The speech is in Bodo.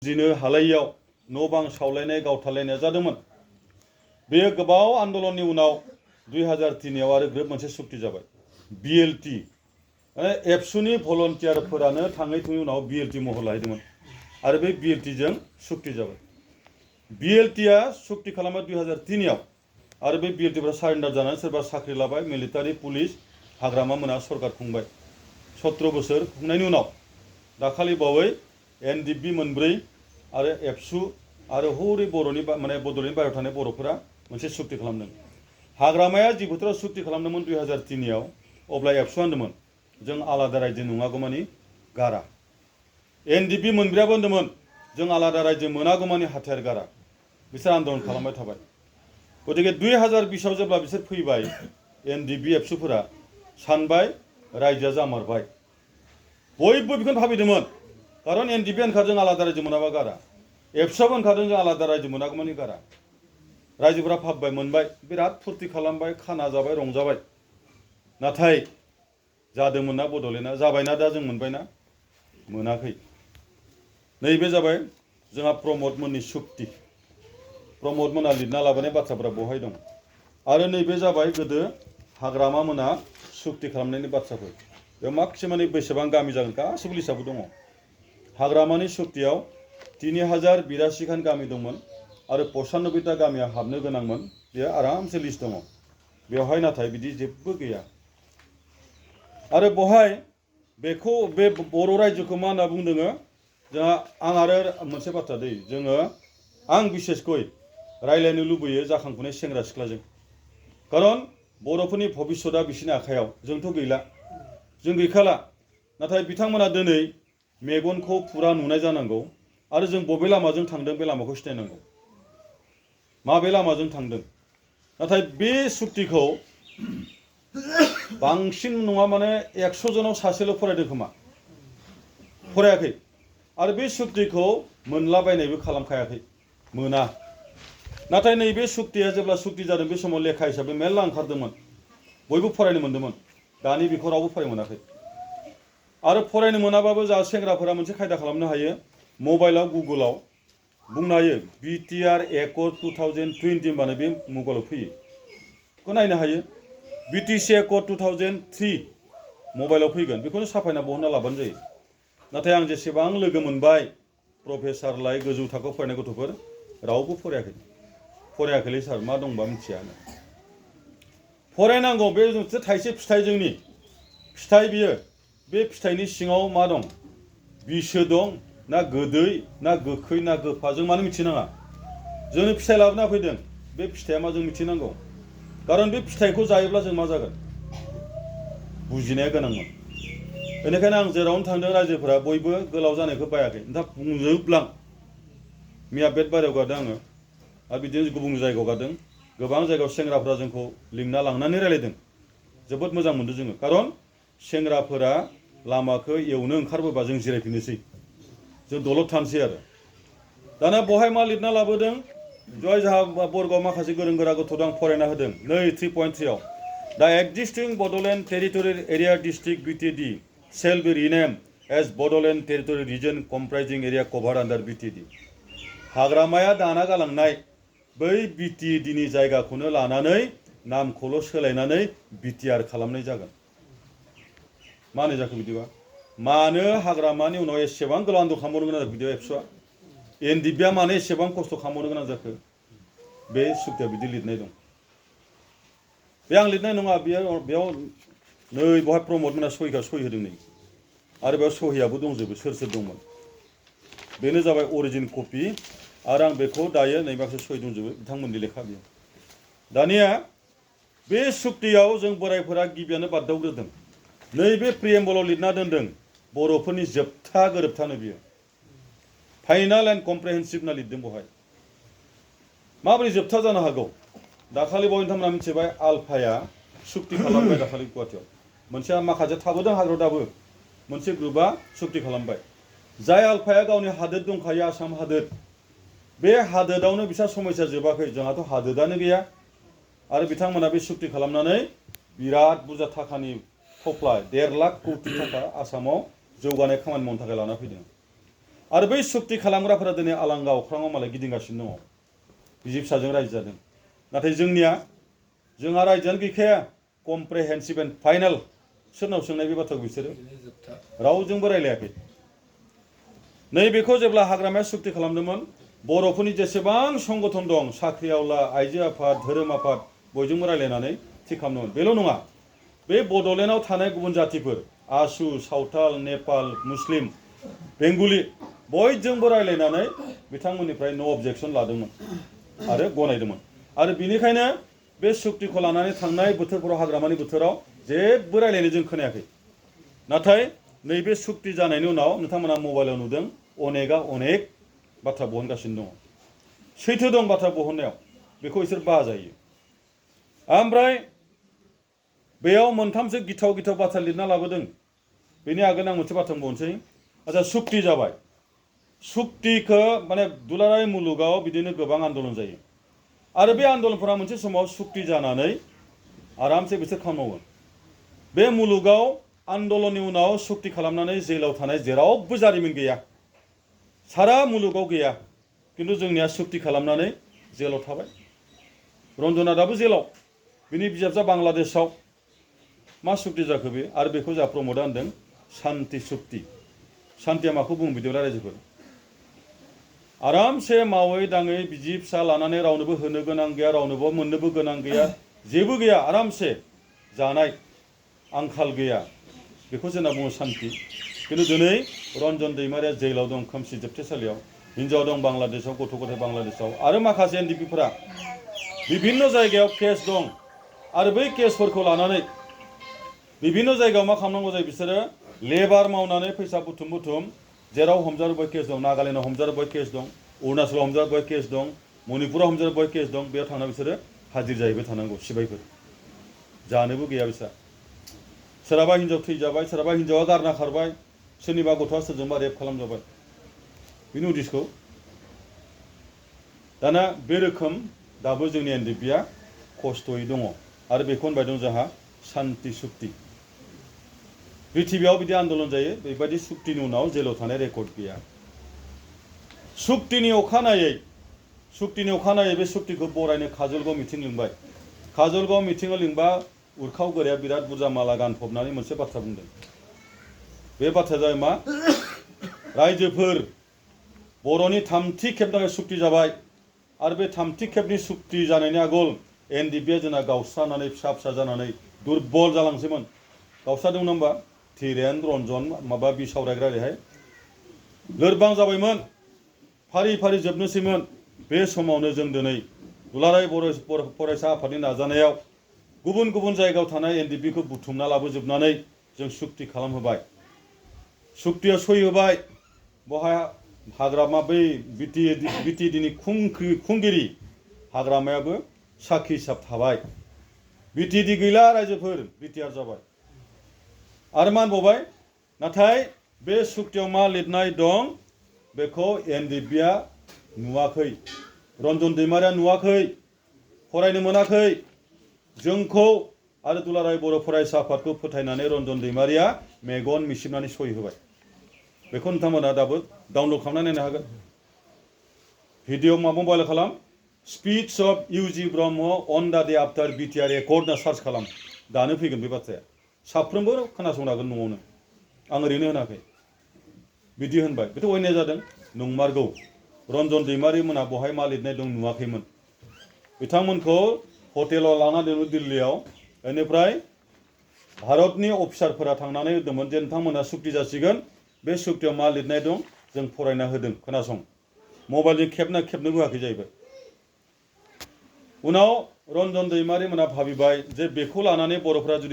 जिनो हालायैयाव न' बां सावलायनाय गावथारलायनाया जादोंमोन। बेयो गोबाव आन्दलननि उनाव 2003आव आरो ग्रोब मोनसे सुक्ति जाबाय। BLT माने एबसुनि भलन्टियारफोरानो थाङै थुङै उनाव BLT महर लाहैदोंमोन आरो बे BLTजों सुक्ति जाबाय। BLTआ सुक्ति खालामबाय 2003आव आरो बे BLTफ्रा सारेन्डार जानानै सोरबा साख्रि लाबाय, मिलिटारि पुलिस हाग्रामा मोना सरकार खुंबाय। 17 बोसोर खुंनायनि उनाव दाखालि बावै NDB मोनब्रै आरो एबसु आरो हरै बर'नि माने बड'लेण्ड बाहेरायाव थानाय बर'फोरा मोनसे सुक्ति खालामदों। हाग्रामाया जि बोथोराव सुक्ति खालामदोंमोन 2003आव अब्ला एबसुआ होनदोंमोन जों आलादा रायजो नङागौमानि गारा। NDB मोनब्रैयाबो होनदोंमोन जों आलादा रायजो मोनागौमानि हाथियार गारा। बिसोर आन्दलन खालामबाय थाबाय। गतिके 2020आव जेब्ला बिसोर फैबाय NDB एबसुफोरा सानबाय रायजोआ जामारबाय। बयबो बेखौनो भाबिदोंमोन खारन NDB होनखादों जों आलादा रायजो मोनाबा गारा, एबसुआबो होनखादों जों आलादा रायजो मोनागौमानि गारा। रायजोफोरा भाबबाय मोनबाय, बिराद फुरथि खालामबाय, खाना जाबाय, रंजाबाय। नाथाय जादोंमोन ना बड'लेण्डआ, जाबायना दा जों मोनबायना? मोनाखै। नैबे जाबाय जोंहा प्रमद मोननि सुक्ति। प्रमद मोना लिरना लाबोनाय बाथ्राफोरा बहाय दं। आरो नैबे जाबाय गोदो हाग्रामा मोना सुक्ति खालामनायनि बाथ्राफोर। बेयाव माखासेमानि बेसेबां गामि जागोन गासैबो लिस्टआबो दङ। हाग्रामानि सुक्तियाव 3082 खान गामि दंमोन आरो 95टा गामिया हाबनो गोनांमोन। बेयो आरामसे लिस्ट दङ। बेवहाय नाथाय बिदि जेबो गैया। आरो बहाय बेखौ बे बर' रायजोखौ मा होनना बुंदोङो जोंहा आं आरो मोनसे बाथ्रा दै जोङो आं बिसेसकय रायलायनो लुबैयो जाखांफुनाय सेंग्रा सिख्लाजों। खारन बर'फोरनि भबिष्यतआ बिसोरनि आखायाव, जोंथ' गैला, जों गैखाला। नाथाय बिथांमोना दिनै मेगनखौ फुरा नुनाय जानांगौ आरो जों बबे लामाजों थांदों बे लामाखौ सिनायनांगौ। माबे लामाजों थांदों। नाथाय बे सुक्तिखौ बांसिन नङा माने 100 जनाव सासेल' फरायदों खोमा, फरायाखै। आरो बे सुक्तिखौ मोनलाबायनायबो खालामखायाखै, मोना। नाथाय नैबे सुक्तिया जेब्ला सुक्ति जादों बे समाव लेखा हिसाबै मेरला ओंखारदोंमोन, बयबो फरायनो मोन्दोंमोन। दानि बेखौ रावबो फरायनो मोनाखै। आरो फरायनो मोनाबाबो जोंहा सेंग्राफोरा मोनसे खायदा खालामनो हायो, मबाइलाव गुगोलाव बुंनो हायो BTR एकर्ड 2020 होनबानो बे मबाइलाव फैयो। बेखौ नायनो हायो। BTC एकर्ड 2003 मबाइलाव फैगोन, बेखौनो साफायना बहनना लाबानो जायो। नाथाय आं जेसेबां लोगो मोनबाय प्रफेसार लाय गोजौ थाखोआव फरायनाय गथ'फोर रावबो फरायाखै। फरायाखैलै सार मा दंबा मिथिया। फरायनांगौ, बे मोनसे थाइसे फिथाइ जोंनि फिथाइ बियो। बे फिथाइनि सिङाव मा दं? बिसो दं ना गोदै ना गोखै ना गोफा जों मानो मिथिनाङा। जोंनो फिथाइ लाबोना फैदों, बे फिथाइया मा जों मिथिनांगौ। खारन बे फिथाइखौ जायोब्ला जों मा जागोन बुजिनाया गोनांमोन। बेनिखायनो आं जेरावनो थांदों रायजोफोरा बयबो गोलाव जानायखौ बायाखै। नोंथां बुंजोबलां। मैया बेटबारियाव गारदों आङो आरो बिदिनो गुबुन जायगायाव गारदों। गोबां जायगायाव सेंग्राफोरा जोंखौ लिंना लांनानै रायलायदों। जोबोद मोजां मोनदों जोङो। खारन सेंग्राफोरा लामाखौ एवनो ओंखारबोबा जों जिरायफिननोसै, जों दलद थानोसै आरो। दाना बहाय मा लिरना लाबोदों, जय जोंहा बरगआव माखासे गोरों गोरा गथ' दं फरायना होदों। नै 3.3आव दा existing Bodoland territorial area district BTD shall be renamed as Bodoland Territorial Region comprising area covered under BTD। हाग्रामाया दाना गालांनाय बै BTDनि जायगाखौनो लानानै नामखौल' सोलायनानै BTR खालामनाय जागोन। मानो जाखो बिदिबा? मानो हाग्रामानि उनाव एसेबां गोलाव आन्दलन खालामबावनो गोनां जाखो बिदिबा एबसुआ? NDBआ मानो एसेबां खस्थ' खालामबावनो गोनां जाखो? बे सुक्तियाव बिदि लिरनाय दं। बे आं लिरनाय नङा, बेयाव नै बहाय प्रमद मोना सहि होदों नै। आरो बेयाव सहियाबो दंजोबो सोर सोर दंमोन। बेनो जाबाय अरिजिन कपि आरो आं बेखौ दायो नै माखासे सहि दंजोबो बिथांमोननि लेखा बेयो। दानिया बे सुक्तियाव जों बोरायफोरा गिबियावनो बारदावग्रोदों। नैबे प्रिएम्बलाव लिरना दोनदों बर'फोरनि जोबथा गोरोबथानो बियो। फाइनाल एन्ड कमप्रिहेन्सिभ होनना लिरदों बहाय। माबोरै जोबथा जानो हागौ? दाखालि बावै नोंथांमोना मिथिबाय आलफाया सुक्ति खालामबाय दाखालि गुवाहाटियाव। मोनसे माखासे थाबोदों हाग्रायाव दाबो। मोनसे ग्रुपआ सुक्ति खालामबाय। जाय आलफाया गावनि हादोर दंखायो आसाम हादोर, बे हादोरावनो बिसा समस्या जोबाखै, जोंहाथ' हादोरानो गैया। आरो बिथांमोना बे सुक्ति खालामनानै बिराद बुरजा थाखानि थफ्ला 1.5 लाख कौटि थाखा आसामाव जौगानाय खामानि मावनो थाखाय लाना फैदों। आरो बै सुक्ति खालामग्राफोरा दिनै आलांगा अख्राङाव मालाय गिदिंगासिनो दङ बिसि फिसाजों रायजो जादों नाथाय जोंहा रायजोआनो गैखाया कमप्रेहेन्सिभ एन्ड फाइनाल सोरनाव सोंनाय बे बाथ्राखौ बिसोरो रावजोंबो रायलायाखै नैबेखौ जेब्ला हाग्रामाया सुक्ति खालामदोंमोन बर'फोरनि जेसेबां संगठन दं साख्रिआवला आइजो आफाद धोरोम आफाद बयजोंबो रायलायनानै थि खालामदोंमोन बेल' नङा बे बड'लेण्डआव थानाय गुबुन जातिफोर आसु सावथाल नेपाल मुस्लिम बेंगलि बयजोंबो रायलायनानै बिथांमोननिफ्राय नो अबजेक्सन लादोंमोन आरो गनायदोंमोन आरो बिनिखायनो बे सुक्तिखौ लानानै थांनाय बोथोरफोराव हाग्रामानि बोथोराव जेबो रायलायनो जों खोनायाखै नाथाय नैबे सुक्ति जानायनि उनाव नोंथांमोना मबाइलाव नुदों अनेक बाथ्रा बहनगासिनो दङ सैथो दं बाथ्रा बहननायाव बेखौ बिसोर बाजायो ओमफ्राय बेयाव मोनथामसो गिथाव बाथ्रा लिरना लाबोदों बेनि आगोल आं मोनसे बाथ्रा बुंनोसै आচ্ছা सुक्ति जाबाय सुक्तिखौ माने दुलाराय मुलुगाव बिदिनो गोबां आन्दोलन जायो आरो बे आन्दोलनफोरा मोनसे समाव सुक्ति जानानै आरामसे बिसोर खामावो बे मुलुगाव आन्दोलननि उनाव सुक्ति खालामनानै जेलाव थानाय जेरावबो जारिमिन गैया सारा मुलुगाव गैया किन्तु जोंनिया सुक्ति खालामनानै जेलाव थाबाय रन्जना दाबो जेलाव बिनि बिजाबजा बांलादेशआव मा सुक्ति जाखो बे आरो बेखौ जोंहा प्रमदआ होनदों शान्ति सुक्ति शान्तिया माखौ बुङो बिदिब्ला रायजोफोर आरामसे मावै दाङै बिसि फिसा लानानै रावनोबो होनो गोनां गैया रावनोबो मोननोबो गोनां गैया जेबो गैया आरामसे जानाय आंखाल गैया बेखौ जोंना बुङो शान्ति किन्तु दिनै रन्जन दैमारिया जेलाव दं खोमसि जोबथेसालियाव हिन्जाव दं बांलादेशआव गथ' गथाय बांलादेशआव आरो माखासे एनडिपिफोरा बिभिन्न जायगायाव केस दं आरो बै केसफोरखौ लानानै बिभिन्न जायगायाव मा खालामनांगौ जायो बिसोरो लेबार मावनानै फैसा बुथुम जेराव हमजारुबाय केस दं नागालेण्डआव हमजारुबाय केस दं अरुणाचलाव हमजारुबाय केस दं मणिपुराव हमजारुबाय केस दं बेयाव थांना बिसोरो हाजिर जाहैबाय थानांगौ सिबायफोर जानोबो गैया बिसा सोरहाबा हिन्जाव थैजाबाय सोरहाबा हिन्जावा गारना खारबाय सोरनिबा गथ'आ सोरजोंबा रेप खालामजाबाय बिनि उदिसखौ दाना बे रोखोम दाबो जोंनि एनडिपिआ खस्थ'यै दङ आरो बेखौ होनबाय दं जोंहा शान्ति सुक्ति पृथिबियाव बिदि आन्दोलन जायो बेबायदि सुक्तिनि उनाव जेलाव थानाय रेकर्ड गैया सुक्तिनि अखानायै बे सुक्तिखौ बरायनो काजलगाव मिटिं लिंबाय काजलगाव मिटिंआव लिंबा उरखाव गोराया बिराद बुरजा माला गानफबनानै मोनसे बाथ्रा बुंदों बे बाथ्राया जाबाय मा रायजोफोर बर'नि थामथि खेबनि थाखाय सुक्ति जाबाय आरो बे थामथि खेबनि सुक्ति जानायनि आगोल एनडिपिआ जोंना गावस्रानानै फिसा जानानै दुरबल जालांसैमोन गावस्रादोंमोन होनबा धीरेन रन्जन माबा बिसावरायग्रा ओरैहाय लोरबां जाबायमोन फारि जोबनोसैमोन बे समावनो जों दिनै दुलाराय फरायसा आफादनि नाजानायाव गुबुन जायगायाव थानाय एनडिपिखौ बुथुमना लाबोजोबनानै जों सुक्ति खालामहोबाय सुक्तिया सय होबाय बहाय हाग्रामा बै बिटिएडिनि खुंगिरि हाग्रामायाबो साखि हिसाब थाबाय बिटिएडि गैला रायजोफोर बिटिआर जाबाय आरो मा होनबावबाय नाथाय बे सुक्तियाव मा लिरनाय दं बेखौ एनडिपिआ नुवाखै रन्जन दैमारिया नुवाखै फरायनो मोनाखै जोंखौ आरो दुलाराय बर' फरायसा आफादखौ फोथायनानै रन्जन दैमारिया मेगन मिसिबनानै सय होबाय बेखौ नोंथांमोना दाबो डाउनलड खालामनानै नायनो हागोन भिडिअ मबाइल खालाम स्पिच अफ इउजि ब्रह्म अन दा डे आफ्टार बिटिआर एकर्ड होनना सार्च खालाम दानो फैगोन बे बाथ्राया साफ्रोमबो खोनासंनो हागोन न'आवनो आं ओरैनो होनाखै बिदि होनबाय बेथ' अयनाय जादों नंमारगौ रन्जन दैमारि मोना बहाय मा लिरनाय दं नुवाखैमोन बिथांमोनखौ हटेलाव लाना दोनो दिल्लीयाव बेनिफ्राय भारतनि अफिसारफोरा थांनानै होदोंमोन जे नोंथांमोना सुक्ति जासिगोन बे सुक्तियाव मा लिरनाय दं जों फरायना होदों खोनासं मबाइलजों खेबनोबो होआखै जाहैबाय उनाव रन्जन दैमारि मोना भाबिबाय जे बेखौ लानानै बर'फोरा जुदि